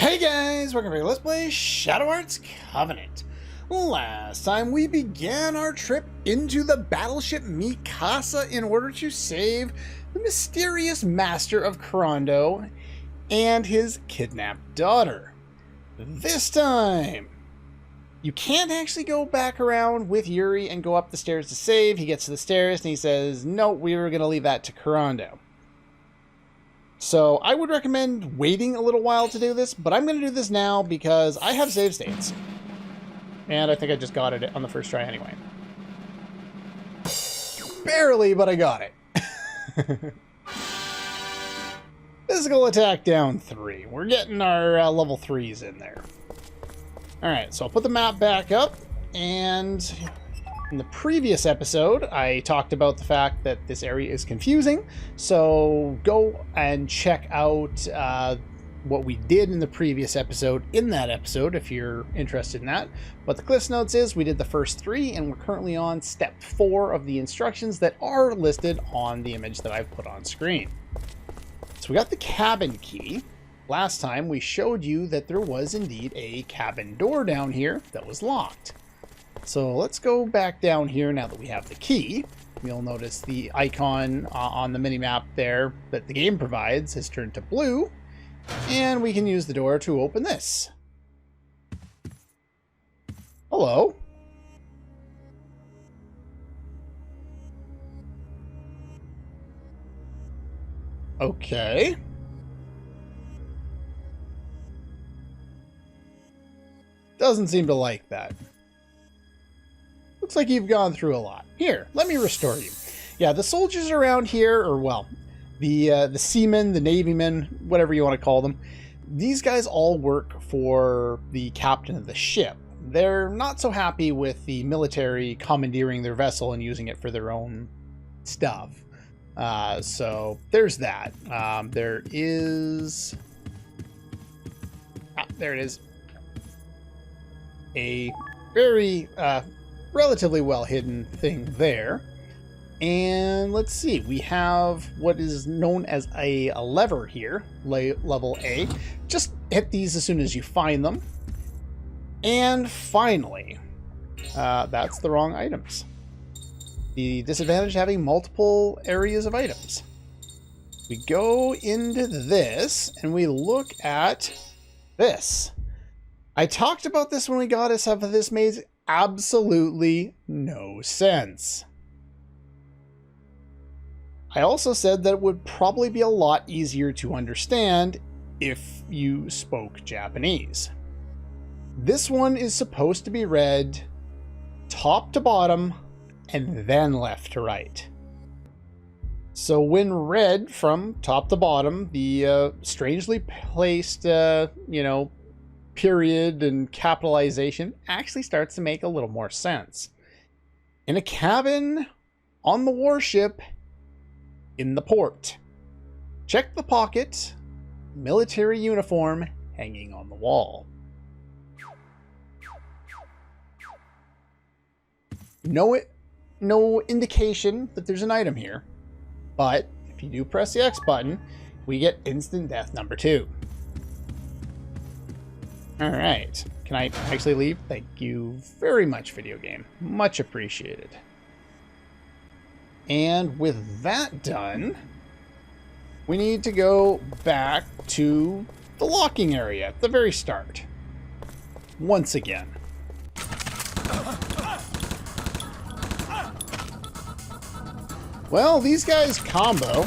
Hey guys, welcome back to Let's Play Shadow Hearts Covenant. Last time we began our trip into the Battleship Mikasa in order to save the mysterious master of Kurando and his kidnapped daughter. This time, you can't actually go back around with Yuri and go up the stairs to save. He gets to the stairs and he says, no, we were going to leave that to Kurando. So I would recommend waiting a little while to do this, but I'm going to do this now because I have save states. And I think I just got it on the first try anyway. Barely, but I got it. Physical attack down 3. We're getting our level 3s in there. Alright, so I'll put the map back up, and in the previous episode, I talked about the fact that this area is confusing, so go and check out what we did in the previous episode in that episode if you're interested in that. But the Cliffs Notes is we did the first 3, and we're currently on step 4 of the instructions that are listed on the image that I've put on screen. So we got the cabin key. Last time we showed you that there was indeed a cabin door down here that was locked. So let's go back down here now that we have the key. You'll notice the icon on the mini-map there that the game provides has turned to blue, and we can use the door to open this. Hello. Okay. Doesn't seem to like that. Looks like you've gone through a lot. Here, let me restore you. Yeah, the soldiers around here, or well, the seamen, the navymen, whatever you want to call them, these guys all work for the captain of the ship. They're not so happy with the military commandeering their vessel and using it for their own stuff. So there's that. There is... there it is. A very... relatively well hidden thing there. And let's see, we have what is known as a lever here, level A. Just hit these as soon as you find them. And finally, that's the wrong items. The disadvantage of having multiple areas of items. We go into this and we look at this. I talked about this when we got us up. This made absolutely no sense. I also said that it would probably be a lot easier to understand if you spoke Japanese. This one is supposed to be read top to bottom and then left to right. So when read from top to bottom, the strangely placed, period and capitalization actually starts to make a little more sense. In a cabin, on the warship, in the port. Check the pocket, military uniform hanging on the wall. No indication that there's an item here, but if you do press the X button, we get instant death number 2. Alright, can I actually leave? Thank you very much, video game. Much appreciated. And with that done, we need to go back to the locking area at the very start. Once again. Well, these guys combo,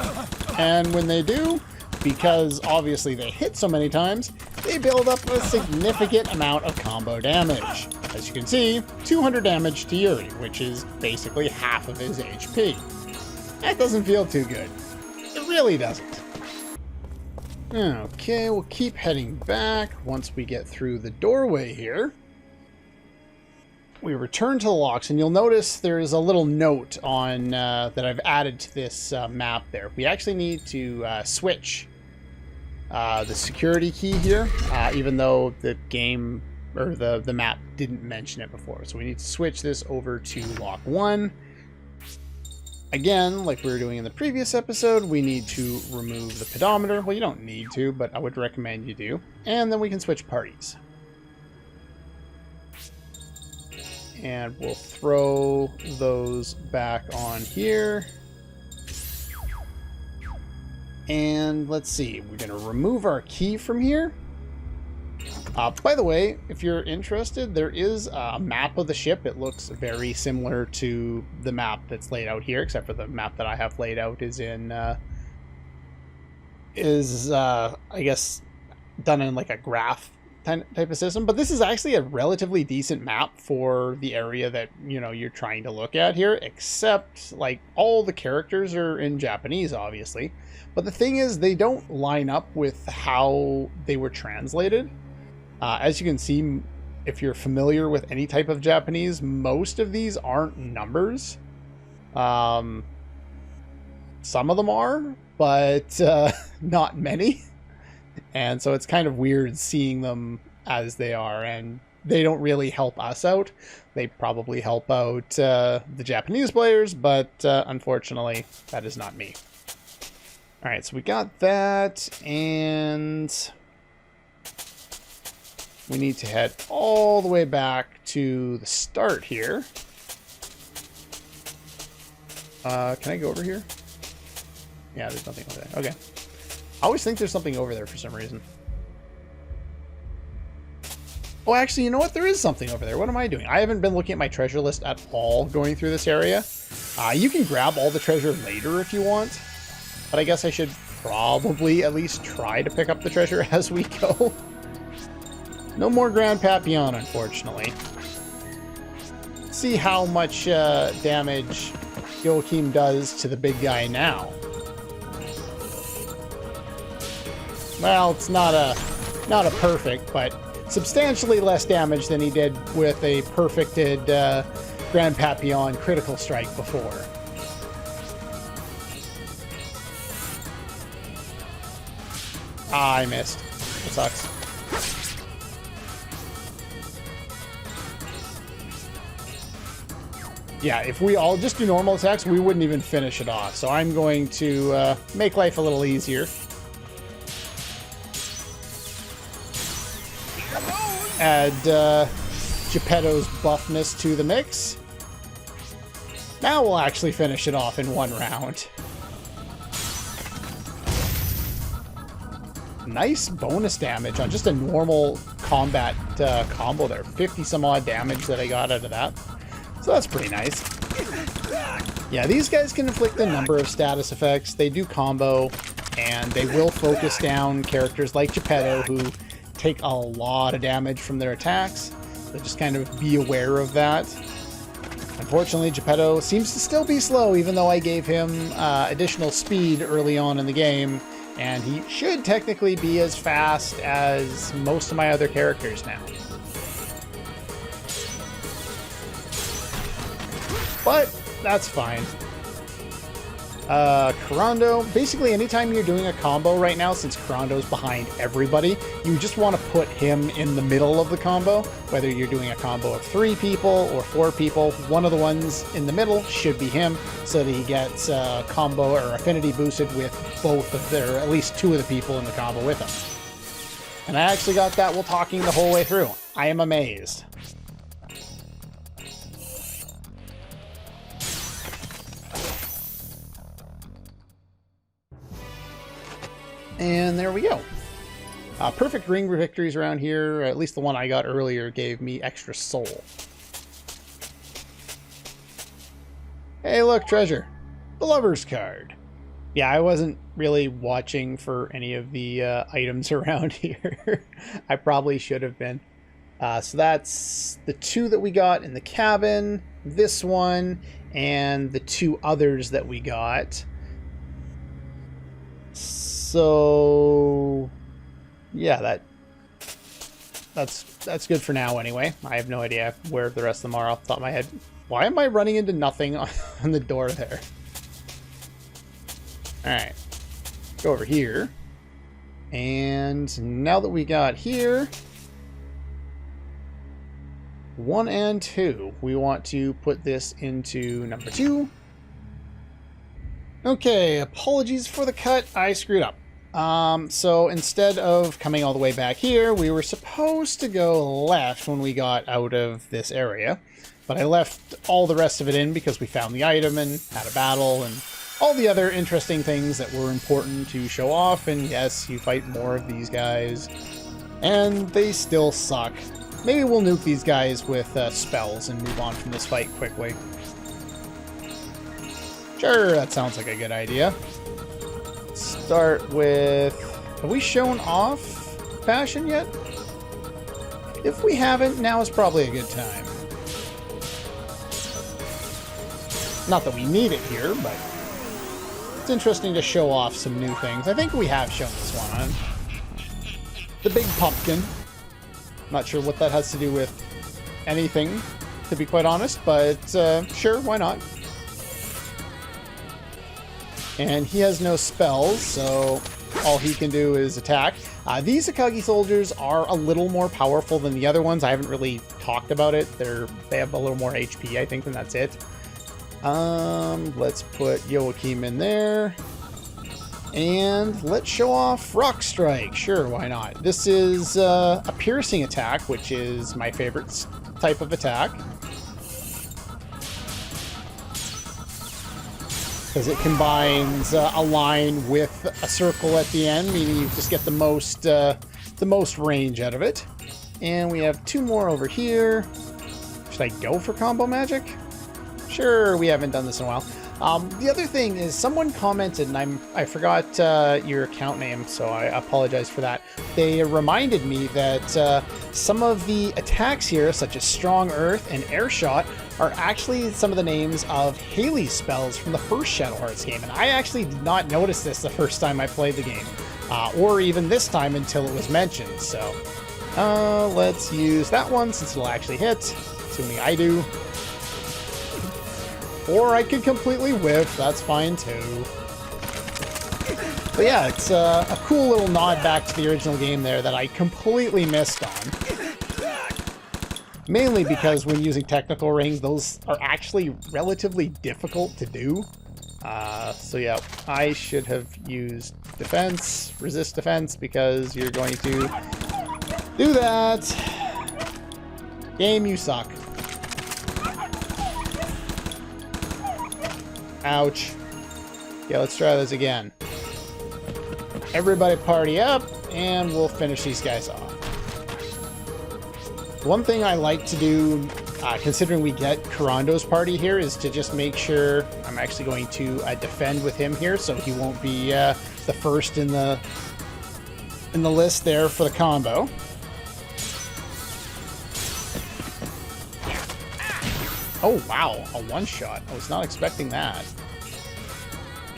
and when they do, because obviously they hit so many times, they build up a significant amount of combo damage. As you can see, 200 damage to Yuri, which is basically half of his HP. That doesn't feel too good. It really doesn't. Okay, we'll keep heading back. Once we get through the doorway here, we return to the locks, and you'll notice there's a little note on that I've added to this map there. We actually need to switch the security key here, even though the game or the map didn't mention it before. So we need to switch this over to lock 1. Again, like we were doing in the previous episode, we need to remove the pedometer. Well, you don't need to, but I would recommend you do. And then we can switch parties. And we'll throw those back on here. And let's see, we're going to remove our key from here. By the way, if you're interested, there is a map of the ship. It looks very similar to the map that's laid out here, except for the map that I have laid out is in, I guess, done in like a graph type of system. But this is actually a relatively decent map for the area that, you know, you're trying to look at here, except like all the characters are in Japanese, obviously. But the thing is, they don't line up with how they were translated. As you can see, if you're familiar with any type of Japanese, most of these aren't numbers. Some of them are, but not many. And so it's kind of weird seeing them as they are, and they don't really help us out. They probably help out the Japanese players, but unfortunately, that is not me. All right, so we got that, and we need to head all the way back to the start here. Can I go over here? Yeah, there's nothing over there. Okay. I always think there's something over there for some reason. Oh, actually, you know what? There is something over there. What am I doing? I haven't been looking at my treasure list at all going through this area. You can grab all the treasure later if you want, but I guess I should probably at least try to pick up the treasure as we go. No more Grand Papillon, unfortunately. Let's see how much damage Joachim does to the big guy now. Well, it's not a perfect, but substantially less damage than he did with a perfected Grand Papillon critical strike before. Ah, I missed. That sucks. Yeah, if we all just do normal attacks, we wouldn't even finish it off. So I'm going to make life a little easier. Add Geppetto's buffness to the mix. Now we'll actually finish it off in one round. Nice bonus damage on just a normal combat combo there. 50 some odd damage that I got out of that. So that's pretty nice. Yeah, these guys can inflict a number of status effects. They do combo, and they will focus down characters like Geppetto, who take a lot of damage from their attacks. So just kind of be aware of that. Unfortunately, Geppetto seems to still be slow, even though I gave him additional speed early on in the game, and he should technically be as fast as most of my other characters now. But that's fine. Kurando, basically anytime you're doing a combo right now, since Kurando's behind everybody, you just want to put him in the middle of the combo. Whether you're doing a combo of 3 people or 4 people, one of the ones in the middle should be him, so that he gets combo or affinity boosted with both of their, at least 2 of the people in the combo with him. And I actually got that while talking the whole way through. I am amazed. And there we go. Perfect ring victories around here. At least the one I got earlier gave me extra soul. Hey, look, treasure. The lover's card. Yeah, I wasn't really watching for any of the items around here. I probably should have been. So that's the 2 that we got in the cabin, this one, and the 2 others that we got. So yeah, that's good for now anyway. I have no idea where the rest of them are off the top of my head. Why am I running into nothing on the door there? Alright. Go over here. And now that we got here, 1 and 2, we want to put this into number 2. Okay, apologies for the cut. I screwed up. So instead of coming all the way back here, we were supposed to go left when we got out of this area. But I left all the rest of it in because we found the item and had a battle and all the other interesting things that were important to show off. And yes, you fight more of these guys. And they still suck. Maybe we'll nuke these guys with spells and move on from this fight quickly. Sure, that sounds like a good idea. Start with... Have we shown off Passion yet? If we haven't, now is probably a good time. Not that we need it here, but it's interesting to show off some new things. I think we have shown this one on. The big pumpkin. Not sure what that has to do with anything, to be quite honest, but sure, why not? And he has no spells, so all he can do is attack. These Akagi soldiers are a little more powerful than the other ones. I haven't really talked about it. They have a little more HP, I think, and that's it. Let's put Joachim in there. And let's show off Rock Strike. Sure, why not? This is a piercing attack, which is my favorite type of attack. Because it combines a line with a circle at the end, meaning you just get the most range out of it. And we have two more over here. Should I go for combo magic? Sure, we haven't done this in a while. The other thing is someone commented, and I forgot your account name, so I apologize for that. They reminded me that some of the attacks here, such as Strong Earth and Air Shot, are actually some of the names of Haley's spells from the first Shadow Hearts game, and I actually did not notice this the first time I played the game, or even this time until it was mentioned. So let's use that one since it'll actually hit, assuming I do. Or I could completely whiff, that's fine too. But yeah, it's a cool little nod back to the original game there that I completely missed on. Mainly because when using technical rings, those are actually relatively difficult to do. So yeah, I should have used defense, resist defense, because you're going to do that. Game, you suck. Ouch. Yeah, let's try this again. Everybody party up, and we'll finish these guys off. One thing I like to do, considering we get Kurando's party here, is to just make sure I'm actually going to defend with him here, so he won't be the first in the list there for the combo. Oh wow, a one-shot. I was not expecting that.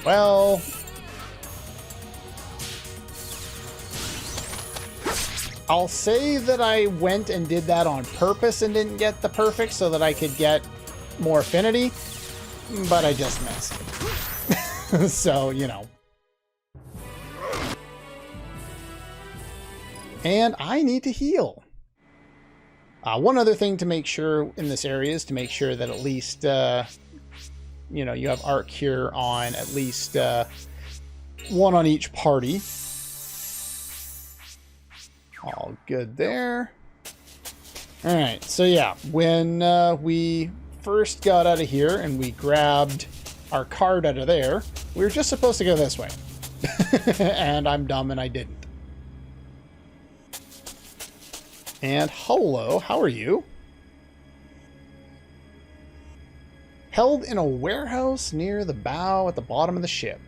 Well, I'll say that I went and did that on purpose and didn't get the perfect so that I could get more affinity, but I just missed. So, you know. And I need to heal. One other thing to make sure in this area is to make sure that at least, you know, you have Art Cure on at least one on each party. All good there. All right, so yeah, when we first got out of here and we grabbed our card out of there, we were just supposed to go this way. And I'm dumb and I didn't. And hello, how are you? Held in a warehouse near the bow at the bottom of the ship.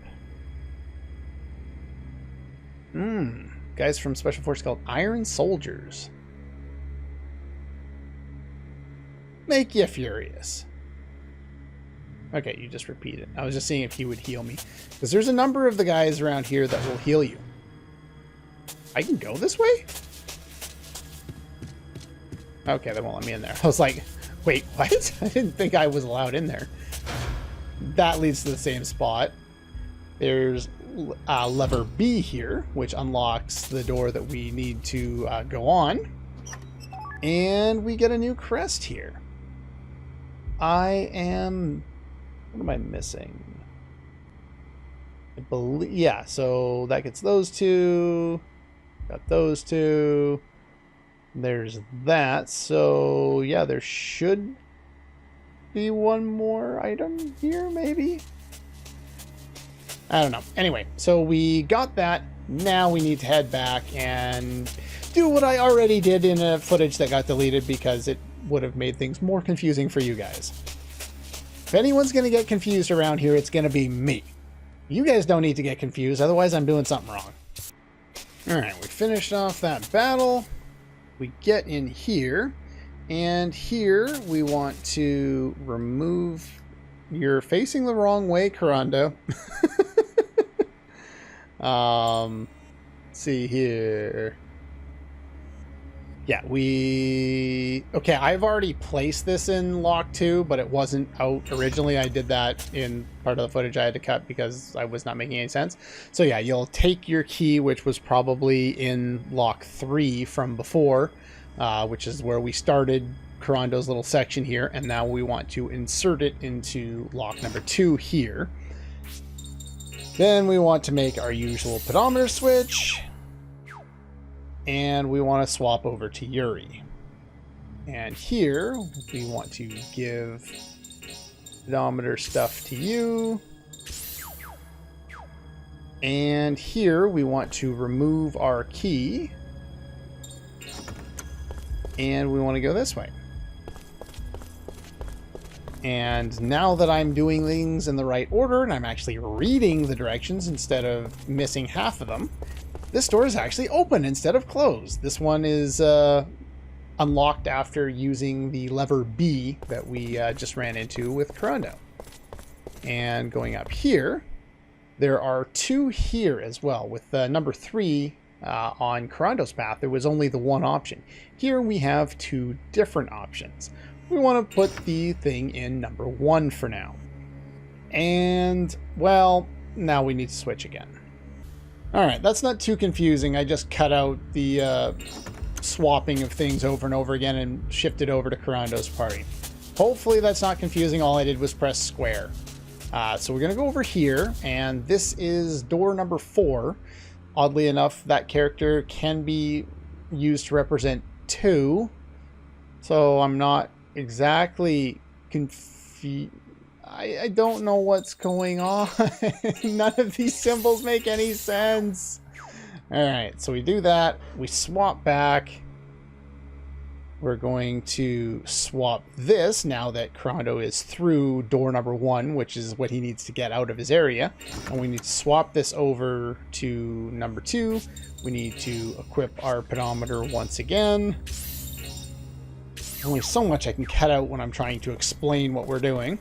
Guys from Special Force called Iron Soldiers. Make you furious. Okay, you just repeat it. I was just seeing if he would heal me. Because there's a number of the guys around here that will heal you. I can go this way? Okay, they won't let me in there. I was like, wait, what? I didn't think I was allowed in there. That leads to the same spot. There's lever B here, which unlocks the door that we need to go on. And we get a new crest here. What am I missing? I believe, yeah, so that gets those two. Got those two. There's that. So, yeah, there should be one more item here, maybe? I don't know. Anyway, so we got that. Now we need to head back and do what I already did in a footage that got deleted because it would have made things more confusing for you guys. If anyone's going to get confused around here, it's going to be me. You guys don't need to get confused, otherwise I'm doing something wrong. Alright, we finished off that battle. We get in here, and here we want to remove... You're facing the wrong way, Karando. Let's see here. Yeah, okay, I've already placed this in lock 2, but it wasn't out originally. I did that in part of the footage I had to cut because I was not making any sense. So yeah, you'll take your key, which was probably in lock 3 from before, which is where we started Karando's little section here, and now we want to insert it into lock number 2 here. Then we want to make our usual pedometer switch. And we want to swap over to Yuri. And here, we want to give pedometer stuff to you. And here, we want to remove our key. And we want to go this way. And now that I'm doing things in the right order, and I'm actually reading the directions instead of missing half of them, this door is actually open instead of closed. This one is unlocked after using the lever B that we just ran into with Karando. And going up here, there are 2 here as well. With number 3 on Karando's path, there was only the one option. Here we have 2 different options. We want to put the thing in number 1 for now. And, well, now we need to switch again. Alright, that's not too confusing. I just cut out the swapping of things over and over again and shifted over to Karando's party. Hopefully that's not confusing. All I did was press square. So we're going to go over here, and this is door number 4. Oddly enough, that character can be used to represent 2. So I'm not exactly confused. I don't know what's going on. None of these symbols make any sense. Alright, so we do that. We swap back. We're going to swap this now that Karando is through door number 1, which is what he needs to get out of his area. And we need to swap this over to number 2. We need to equip our pedometer once again. Only so much I can cut out when I'm trying to explain what we're doing.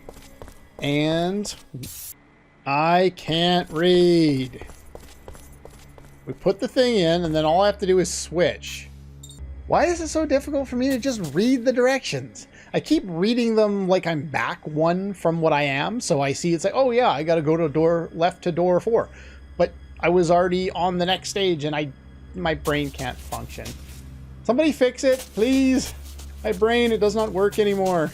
And I can't read. We put the thing in, and then all I have to do is switch. Why is it so difficult for me to just read the directions? I keep reading them like I'm back 1 from what I am, so I see it's like, oh yeah, I gotta go to door left to door 4. But I was already on the next stage, and my brain can't function. Somebody fix it, please. My brain, it does not work anymore.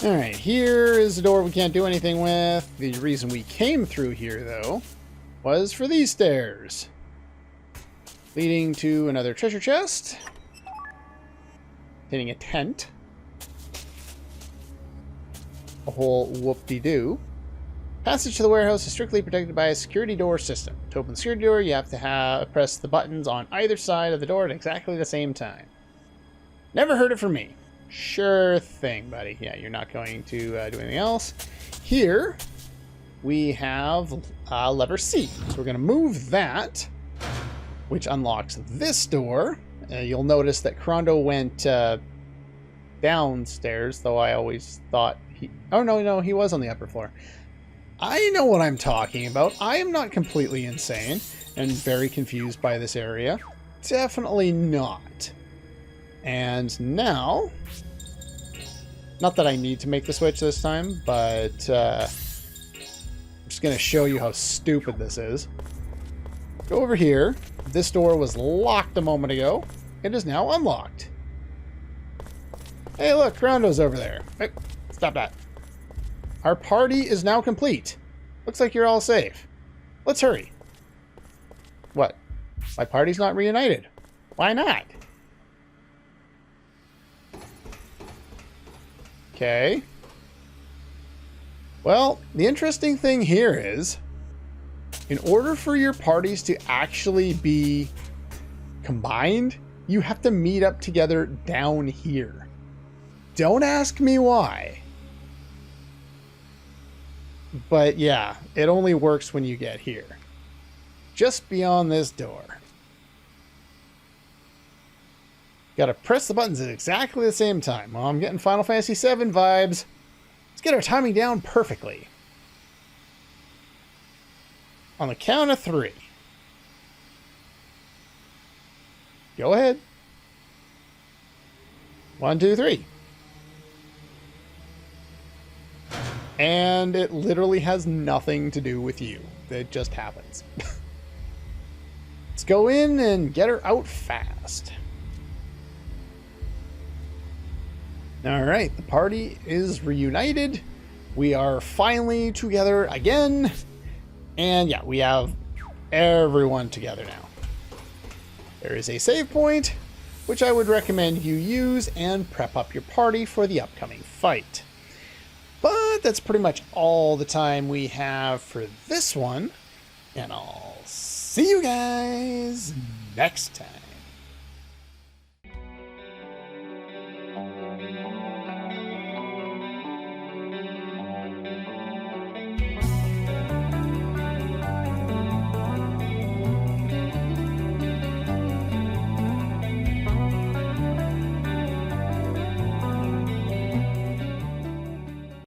Alright, here is the door we can't do anything with. The reason we came through here, though, was for these stairs. Leading to another treasure chest. Hitting a tent. A whole whoop-de-doo. Passage to the warehouse is strictly protected by a security door system. To open the security door, you have to press the buttons on either side of the door at exactly the same time. Never heard it from me. Sure thing, buddy. Yeah, you're not going to do anything else. Here, we have lever C. So we're going to move that, which unlocks this door. You'll notice that Karando went downstairs, though I always thought he... Oh, no, he was on the upper floor. I know what I'm talking about. I am not completely insane and very confused by this area. Definitely not. And now, not that I need to make the switch this time, but I'm just going to show you how stupid this is. Go over here. This door was locked a moment ago. It is now unlocked. Hey, look, Karando's over there. Hey, stop that. Our party is now complete. Looks like you're all safe. Let's hurry. What? My party's not reunited. Why not? Okay. Well, the interesting thing here is, in order for your parties to actually be combined, you have to meet up together down here. Don't ask me why. But yeah, it only works when you get here. Just beyond this door. Gotta press the buttons at exactly the same time. Well, I'm getting Final Fantasy VII vibes. Let's get our timing down perfectly. On the count of 3. Go ahead. 1, 2, 3. And it literally has nothing to do with you. It just happens. Let's go in and get her out fast. Alright, the party is reunited. We are finally together again. And yeah, we have everyone together now. There is a save point, which I would recommend you use and prep up your party for the upcoming fight. But that's pretty much all the time we have for this one. And I'll see you guys next time.